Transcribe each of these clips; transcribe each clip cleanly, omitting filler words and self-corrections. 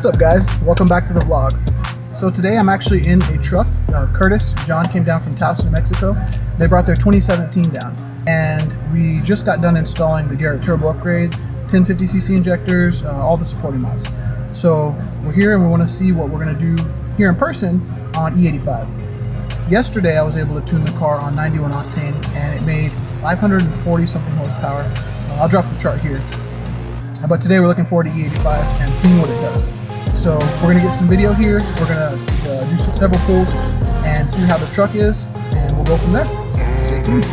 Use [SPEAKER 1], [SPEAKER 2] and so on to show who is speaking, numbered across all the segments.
[SPEAKER 1] What's up, guys? Welcome back to the vlog. So today I'm actually in a truck. John came down from Taos, New Mexico. They brought their 2017 down, and we just got done installing the Garrett turbo upgrade, 1050cc injectors, all the supporting mods. So we're here and we want to see what we're going to do here in person on E85. Yesterday I was able to tune the car on 91 octane and it made 540 something horsepower. I'll drop the chart here. But today we're looking forward to E85 and seeing what it does. So we're going to get some video here, we're going to do several pulls and see how the truck is, and we'll go from there. So stay tuned.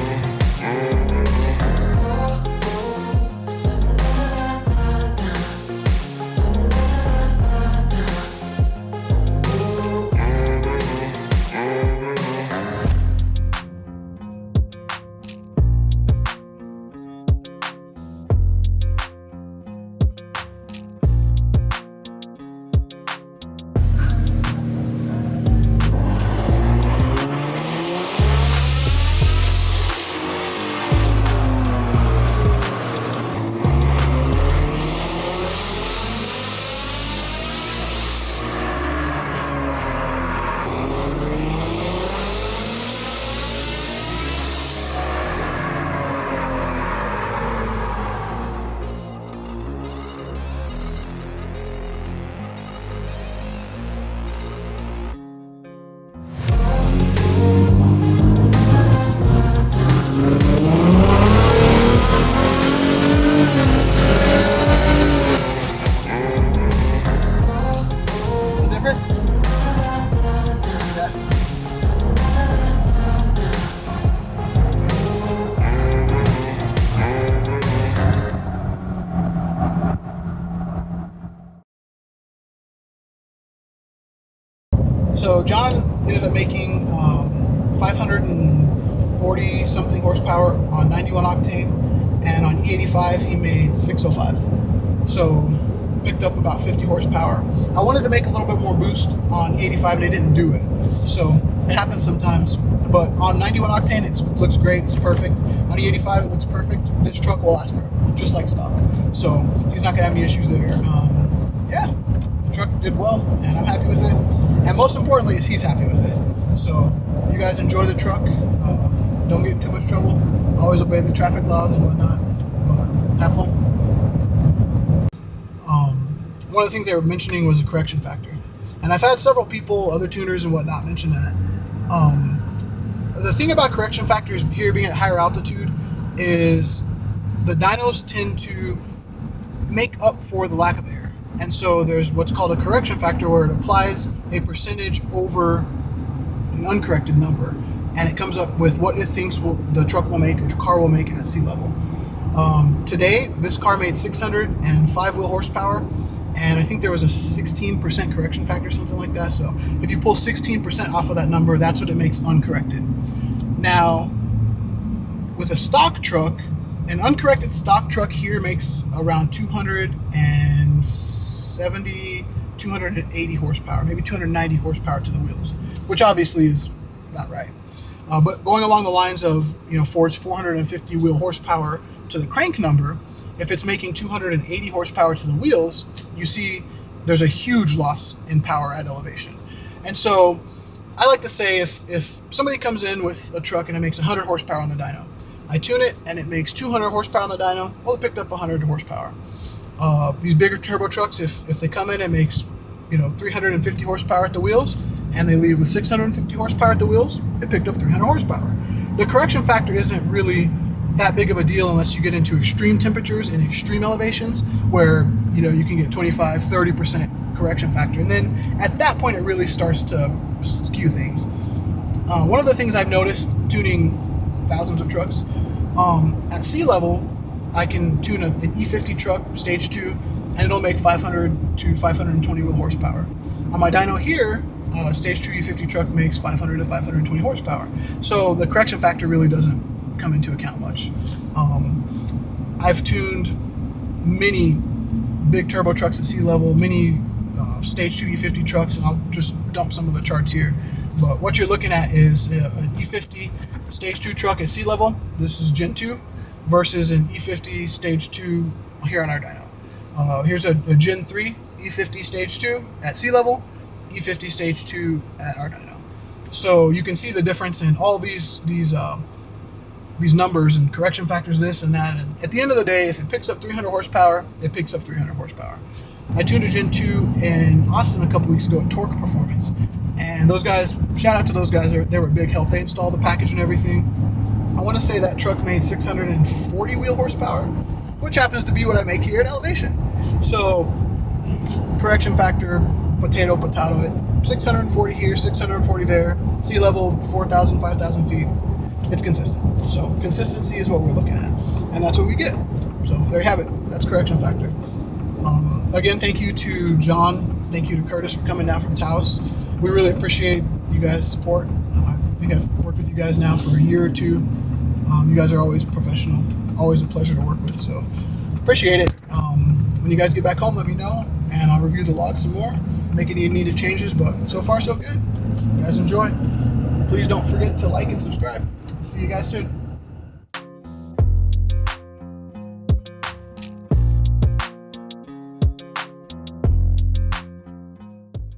[SPEAKER 1] So John ended up making 540 something horsepower on 91 octane, and on E85 he made 605. So picked up about 50 horsepower. I wanted to make a little bit more boost on E85 and it didn't do it. So it happens sometimes. But on 91 octane it looks great, it's perfect. On E85 it looks perfect. This truck will last forever, just like stock. So he's not gonna have any issues there. Yeah, the truck did well and I'm happy with it. And most importantly is he's happy with it. So you guys enjoy the truck. Don't get in too much trouble. Always obey the traffic laws and whatnot. But have fun. One of the things they were mentioning was a correction factor. And I've had several people, other tuners and whatnot, mention that. The thing about correction factors here being at higher altitude is the dynos tend to make up for the lack of air. And so there's what's called a correction factor, where it applies a percentage over an uncorrected number, and it comes up with what it thinks the truck will make or the car will make at sea level. Today, this car made 605 wheel horsepower, and I think there was a 16% correction factor, something like that. So if you pull 16% off of that number, that's what it makes uncorrected. Now, with a stock truck, an uncorrected stock truck here makes around 270, 280 horsepower, maybe 290 horsepower to the wheels, which obviously is not right. But going along the lines of, Ford's 450 wheel horsepower to the crank number, if it's making 280 horsepower to the wheels, you see there's a huge loss in power at elevation. And so I like to say if somebody comes in with a truck and it makes 100 horsepower on the dyno, I tune it and it makes 200 horsepower on the dyno, well, it picked up 100 horsepower. These bigger turbo trucks, if they come in and makes 350 horsepower at the wheels and they leave with 650 horsepower at the wheels, it picked up 300 horsepower. The correction factor isn't really that big of a deal unless you get into extreme temperatures and extreme elevations where you can get 25-30% correction factor, and then at that point it really starts to skew things. One of the things I've noticed tuning thousands of trucks, at sea level I can tune an E50 truck stage 2 and it'll make 500 to 520 wheel horsepower. On my dyno here, stage 2 E50 truck makes 500 to 520 horsepower. So the correction factor really doesn't come into account much. I've tuned many big turbo trucks at sea level, many stage 2 E50 trucks, and I'll just dump some of the charts here. But what you're looking at is an E50 stage 2 truck at sea level. This is Gen 2 versus an E50 stage 2 here on our dyno. Here's a Gen 3 E50 stage 2 at sea level, E50 stage 2 at our dyno. So you can see the difference in all these numbers and correction factors, this and that. And at the end of the day, if it picks up 300 horsepower, it picks up 300 horsepower. I tuned a Gen 2 in Austin a couple weeks ago at Torque Performance, and those guys, shout out to those guys, they were a big help. They installed the package and everything. I want to say that truck made 640 wheel horsepower, which happens to be what I make here at Elevation. So correction factor, potato, at 640 here, 640 there, sea level 4,000, 5,000 feet. It's consistent. So consistency is what we're looking at, and that's what we get. So there you have it. That's correction factor. Again, thank you to John. Thank you to Curtis for coming down from Taos. We really appreciate you guys' support. I think I've worked with you guys now for a year or two. You guys are always professional. Always a pleasure to work with. So appreciate it. When you guys get back home, let me know, and I'll review the log some more, make any needed changes. But so far, so good. You guys enjoy. Please don't forget to like and subscribe. See you guys soon.